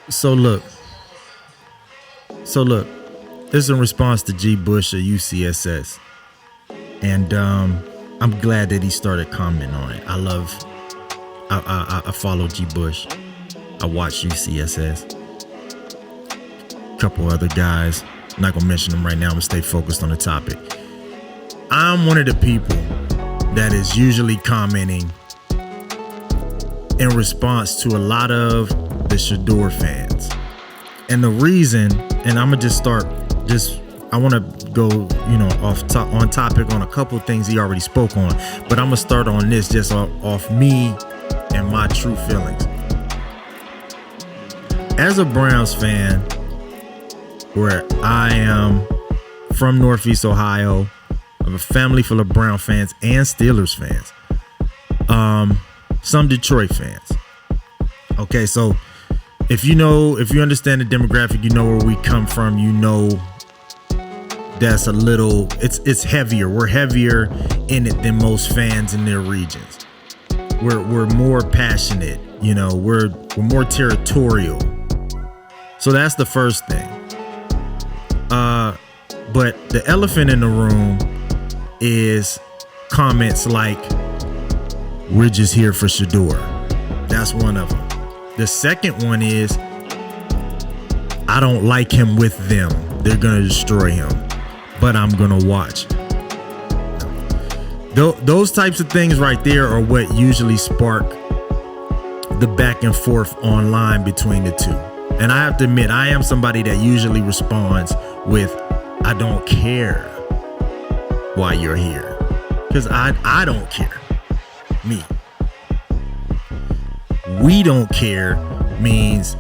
So look, this is in response to G. Bush of UCSS. And I'm glad that he started commenting on it. I follow G. Bush. I watch UCSS. A couple other guys. I'm not going to mention them right now. I'm going to stay focused on the topic. I'm one of the people that is usually commenting in response to a lot of the Shaduer fans. And the reason, and I'm going to I want to go, on topic on a couple of things he already spoke on, but I'm going to start on this just off me and my true feelings. As a Browns fan, where I am from Northeast Ohio, I have a family full of Brown fans and Steelers fans, some Detroit fans. Okay, so if you understand the demographic, you know where we come from, that's a little, it's heavier. We're heavier in it than most fans in their regions. We're more passionate, we're more territorial. So that's the first thing. But the elephant in the room is comments like, "We're just here for Shaduer." That's one of them. The second one is, "I don't like him with them. They're going to destroy him, but I'm going to watch." Those types of things right there are what usually spark the back and forth online between the two. And I have to admit, I am somebody that usually responds with, "I don't care why you're here." Because I don't care. Me. "We don't care" means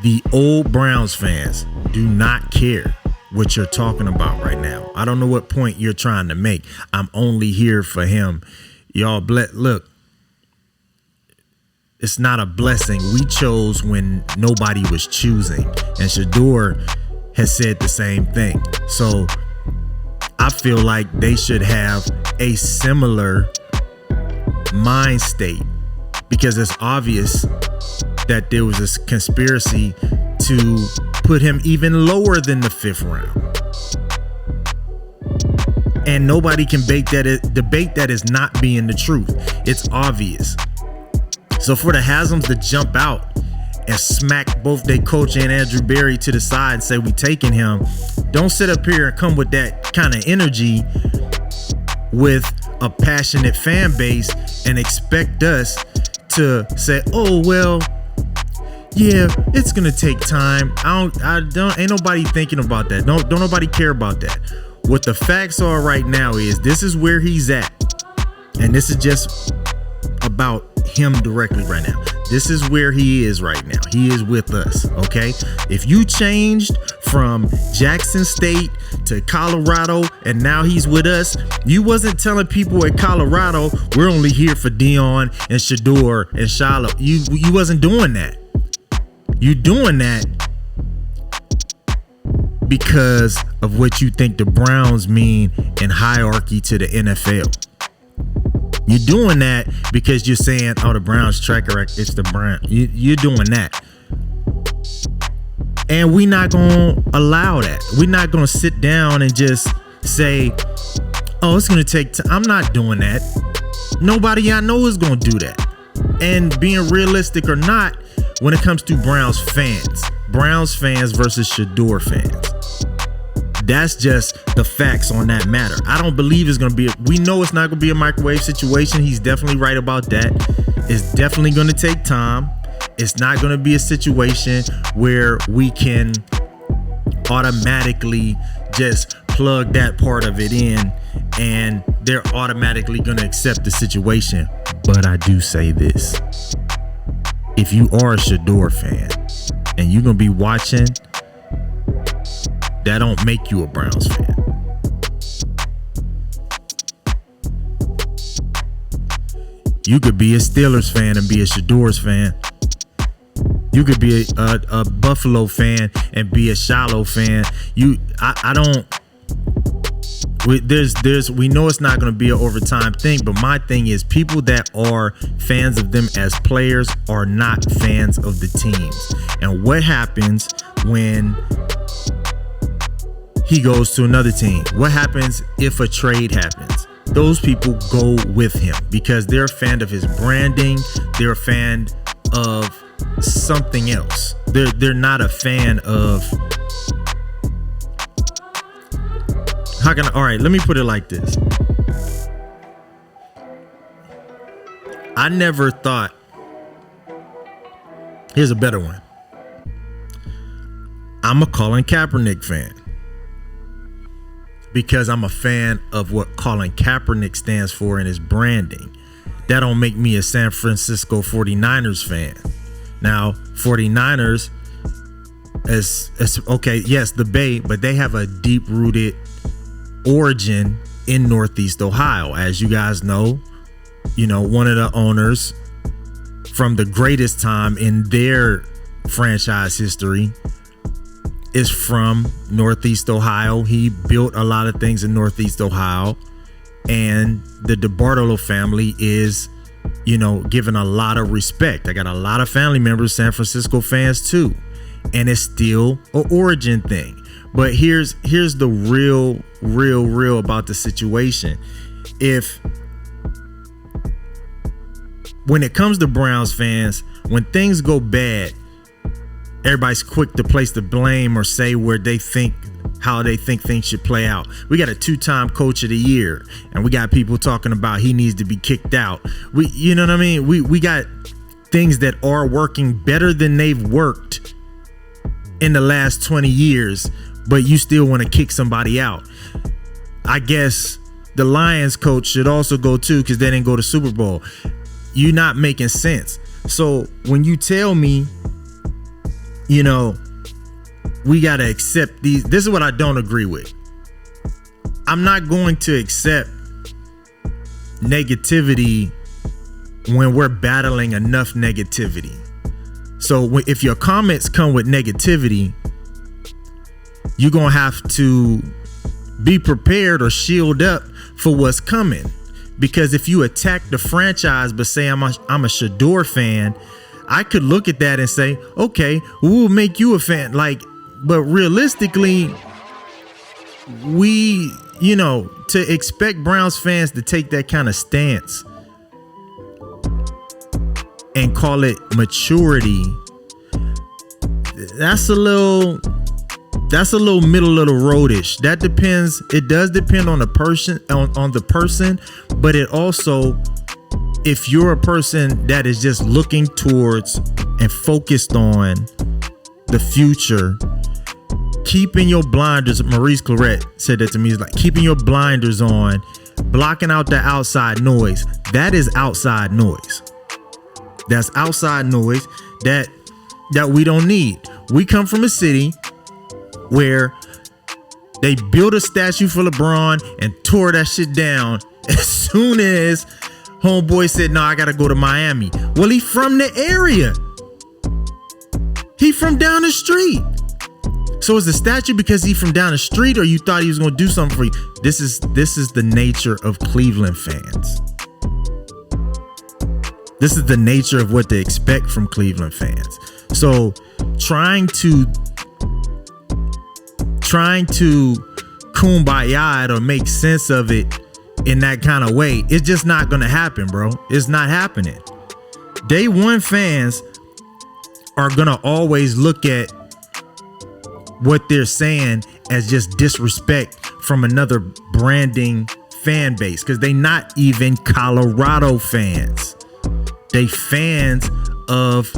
the old Browns fans do not care what you're talking about right now. I don't know what point you're trying to make. I'm only here for him. Y'all, look, it's not a blessing. We chose when nobody was choosing. And Shaduer has said the same thing. So I feel like they should have a similar mind state, because it's obvious that there was this conspiracy to put him even lower than the 5th round. And nobody can debate that as not being the truth. It's obvious. So for the Hasms to jump out and smack both their coach and Andrew Berry to the side and say, "We taking him," don't sit up here and come with that kind of energy with a passionate fan base and expect us to say, "Oh, well, yeah, it's gonna take time." Ain't nobody thinking about that. No, don't nobody care about that. What the facts are right now is this is where he's at. And this is just about him directly right now. This is where he is right now. He is with us, okay? If you changed from Jackson State to Colorado and now he's with us, you wasn't telling people at Colorado, "We're only here for Dion and Shaduer and Shiloh." You wasn't doing that. You doing that because of what you think the Browns mean in hierarchy to the NFL. You're doing that because you're saying, "Oh, the Browns tracker, it's the Browns." You're doing that. And we're not going to allow that. We're not going to sit down and just say, "Oh, it's going to take time." I'm not doing that. Nobody I know is going to do that. And being realistic or not, when it comes to Browns fans versus Shaduer fans, that's just the facts on that matter. I don't believe it's going to be, we know it's not going to be a microwave situation. He's definitely right about that. It's definitely going to take time. It's not going to be a situation where we can automatically just plug that part of it in and they're automatically going to accept the situation. But I do say this. If you are a Shaduer fan and you're going to be watching, that don't make you a Browns fan. You could be a Steelers fan and be a Shaduer's fan. You could be a Buffalo fan and be a Shiloh fan. I don't. We know it's not going to be an overtime thing, but my thing is people that are fans of them as players are not fans of the teams. And what happens when he goes to another team? What happens if a trade happens? Those people go with him because they're a fan of his branding. They're a fan of something else. They're not a fan of. All right, let me put it like this. I never thought. Here's a better one. I'm a Colin Kaepernick fan because I'm a fan of what Colin Kaepernick stands for in his branding. That don't make me a San Francisco 49ers fan. Now, 49ers is okay, yes, the Bay, but they have a deep-rooted origin in Northeast Ohio. As you guys know, one of the owners from the greatest time in their franchise history is from Northeast Ohio. He built a lot of things in Northeast Ohio, and the DeBartolo family is, given a lot of respect. I got a lot of family members, San Francisco fans too, and it's still an origin thing. But here's the real about the situation. When it comes to Browns fans, when things go bad, everybody's quick to place the blame or say how they think things should play out. We got a 2-time coach of the year, and we got people talking about he needs to be kicked out. You know what I mean? We got things that are working better than they've worked in the last 20 years, but you still want to kick somebody out. I guess the Lions coach should also go too, because they didn't go to Super Bowl. You're not making sense. So when you tell me, we got to accept these, this is what I don't agree with. I'm not going to accept negativity when we're battling enough negativity. So if your comments come with negativity, you're going to have to be prepared or shield up for what's coming. Because if you attack the franchise but say I'm a Shaduer fan, I could look at that and say, okay, we'll make you a fan. But realistically, to expect Browns fans to take that kind of stance and call it maturity, that's a little middle of the roadish. That depends. It does depend on the person, on the person, but it also, if you're a person that is just looking towards and focused on the future, keeping your blinders, Maurice Claret said that to me, is like keeping your blinders on, blocking out the outside noise. That is outside noise. That's outside noise that we don't need. We come from a city where they built a statue for LeBron and tore that shit down as soon as homeboy said, no, I gotta go to Miami. Well, he from the area. He from down the street. So is the statue because he from down the street, or you thought he was gonna do something for you? This is the nature of Cleveland fans. This is the nature of what they expect from Cleveland fans. So trying to kumbaya it or make sense of it in that kind of way, it's just not gonna happen, bro. It's not happening. Day one fans are gonna always look at what they're saying as just disrespect from another branding fan base, because they not even Colorado fans. They fans of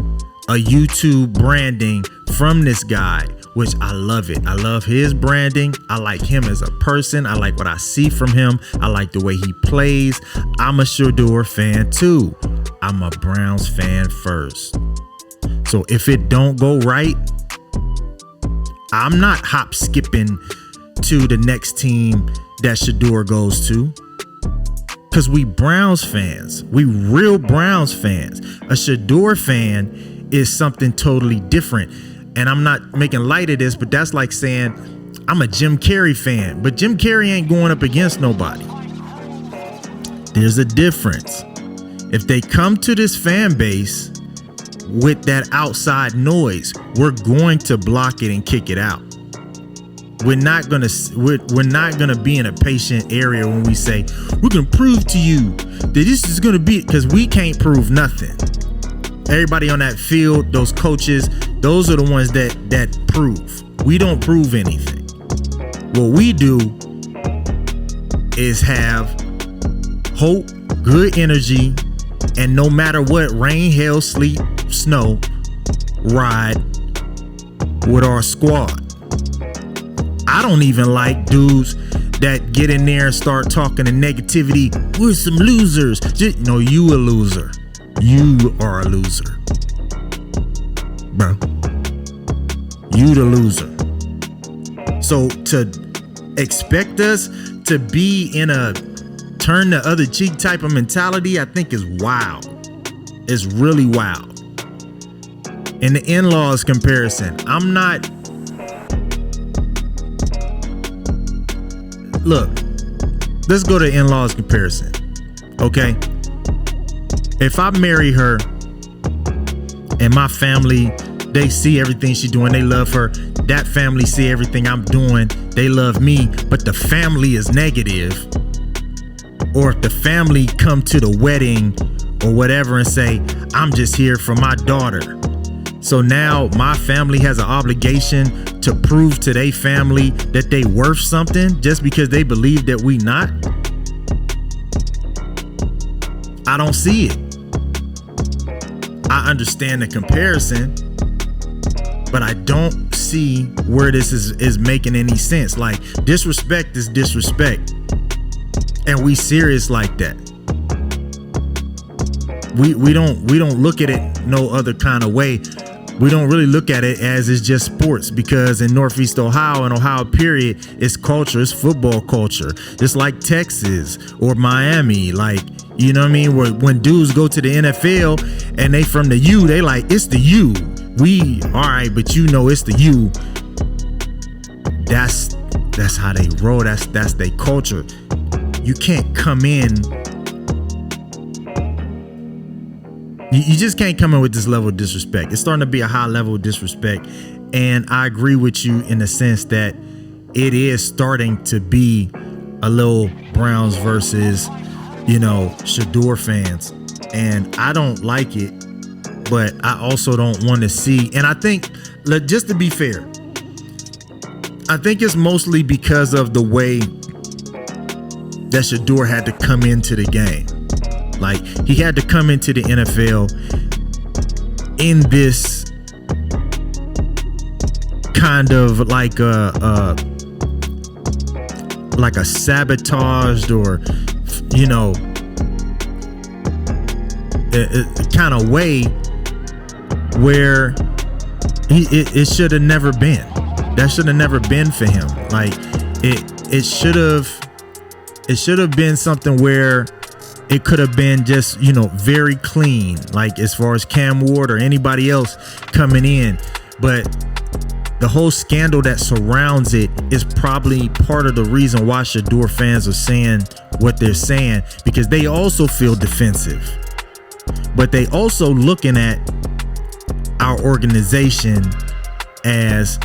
a YouTube branding from this guy, which I love it. I love his branding. I like him as a person. I like what I see from him. I like the way he plays. I'm a Shaduer fan too. I'm a Browns fan first. So if it don't go right, I'm not hop skipping to the next team that Shaduer goes to. Because we Browns fans. We real Browns fans. A Shaduer fan is something totally different. And I'm not making light of this, but that's like saying I'm a Jim Carrey fan, but Jim Carrey ain't going up against nobody. There's a difference. If they come to this fan base with that outside noise, we're going to block it and kick it out. We're not gonna be in a patient area when we say we're gonna prove to you that this is gonna be, because we can't prove nothing. Everybody on that field, those coaches, those are the ones that prove. We don't prove anything. What we do is have hope, good energy, and no matter what, rain, hail, sleet, snow, ride with our squad. I don't even like dudes that get in there and start talking to negativity. We're some losers. No, you a loser. You are a loser, bro. You the loser. So to expect us to be in a turn the other cheek type of mentality, I think is wild. It's really wild. In the in-laws comparison, I'm not. Look, let's go to in-laws comparison. Okay. If I marry her and my family, they see everything she's doing, they love her. That family see everything I'm doing, they love me, but the family is negative. Or if the family come to the wedding or whatever and say, I'm just here for my daughter. So now my family has an obligation to prove to their family that they worth something just because they believe that we not. I don't see it. I understand the comparison, but I don't see where this is making any sense. Like, disrespect is disrespect, and we serious like that. We don't look at it no other kind of way. We don't really look at it as it's just sports, because in Northeast Ohio and Ohio period, it's culture, it's football culture. It's like Texas or Miami, like, you know what I mean? Where when dudes go to the NFL and they from the U, they like, it's the U. We, all right, but you know it's the U. That's how they roll. That's their culture. You can't come in. You just can't come in with this level of disrespect. It's starting to be a high level of disrespect. And I agree with you in the sense that it is starting to be a little Browns versus, Shaduer fans. And I don't like it, but I also don't want to see. And I think, just to be fair, I think it's mostly because of the way that Shaduer had to come into the game. Like, he had to come into the NFL in this kind of like a sabotaged or, a kind of way where it should have never been. That should have never been for him. Like, it should have been something where it could have been just, very clean, like as far as Cam Ward or anybody else coming in. But the whole scandal that surrounds it is probably part of the reason why Shaduer fans are saying what they're saying, because they also feel defensive. But they also looking at our organization as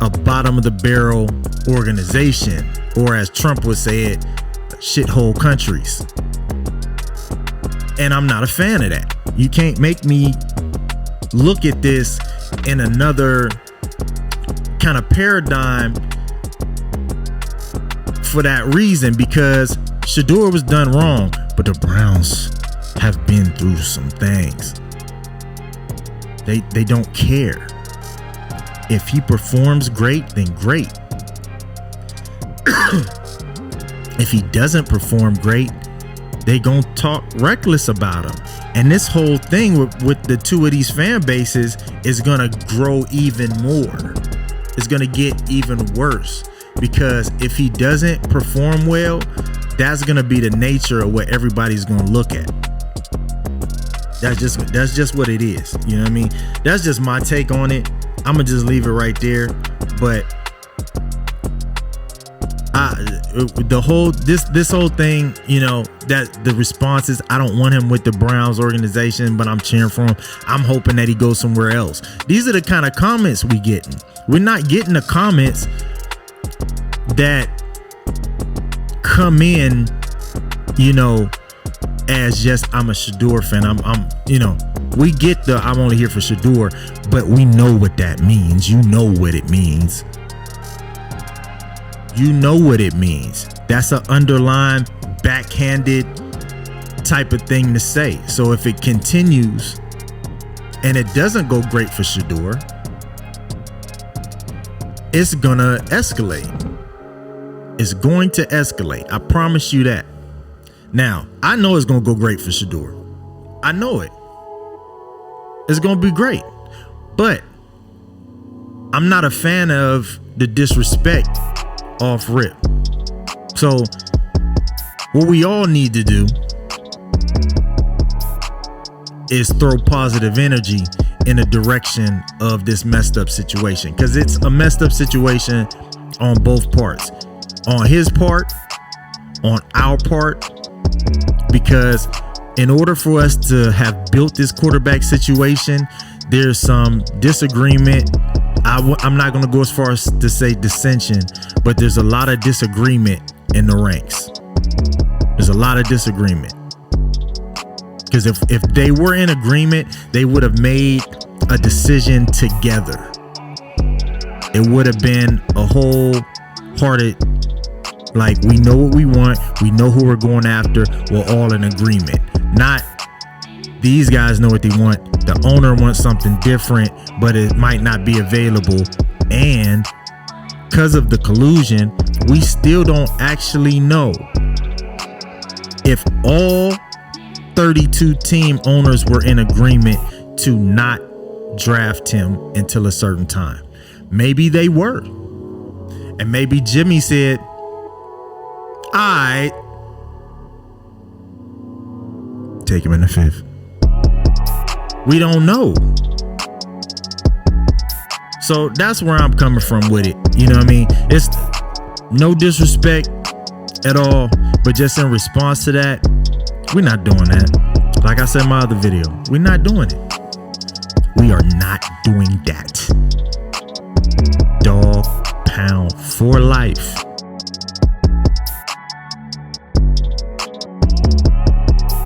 a bottom of the barrel organization, or as Trump would say it, shithole countries. And I'm not a fan of that. You can't make me look at this in another kind of paradigm for that reason, because Shaduer was done wrong, but the Browns have been through some things. They don't care. If he performs great, then great. If he doesn't perform great, they gonna talk reckless about him. And this whole thing with the two of these fan bases is gonna grow even more. It's gonna get even worse, because if he doesn't perform well, that's gonna be the nature of what everybody's gonna look at. That's just what it is. You know what I mean? That's just my take on it. I'm gonna just leave it right there. But the whole this whole thing, you know, that the responses, I don't want him with the Browns organization, but I'm cheering for him. I'm hoping that he goes somewhere else. These are the kind of comments we getting. We're not getting the comments that come in, you know, as just I'm a Shaduer fan. I'm you know, we get the I'm only here for Shaduer, but we know what that means. You know what it means. You know what it means. That's an underlined, backhanded type of thing to say. So if it continues and it doesn't go great for Shaduer, it's gonna escalate. It's going to escalate. I promise you that. Now, I know it's gonna go great for Shaduer. I know it. It's gonna be great. But I'm not a fan of the disrespect off rip. So what we all need to do is throw positive energy in the direction of this messed up situation, because it's a messed up situation on both parts, on his part, on our part, because in order for us to have built this quarterback situation, there's some disagreement. I'm not going to go as far as to say dissension, but there's a lot of disagreement in the ranks. There's a lot of disagreement. Because if they were in agreement, they would have made a decision together. It would have been a wholehearted, like, we know what we want, we know who we're going after, we're all in agreement. Not these guys know what they want, the owner wants something different, but it might not be available. And because of the collusion, we still don't actually know if all 32 team owners were in agreement to not draft him until a certain time. Maybe they were. And maybe Jimmy said, all right, take him in the 5th. We don't know. So that's where I'm coming from with it. You know what I mean? It's no disrespect at all, but just in response to that, we're not doing that. Like I said in my other video, we're not doing it. We are not doing that. Dog pound for life.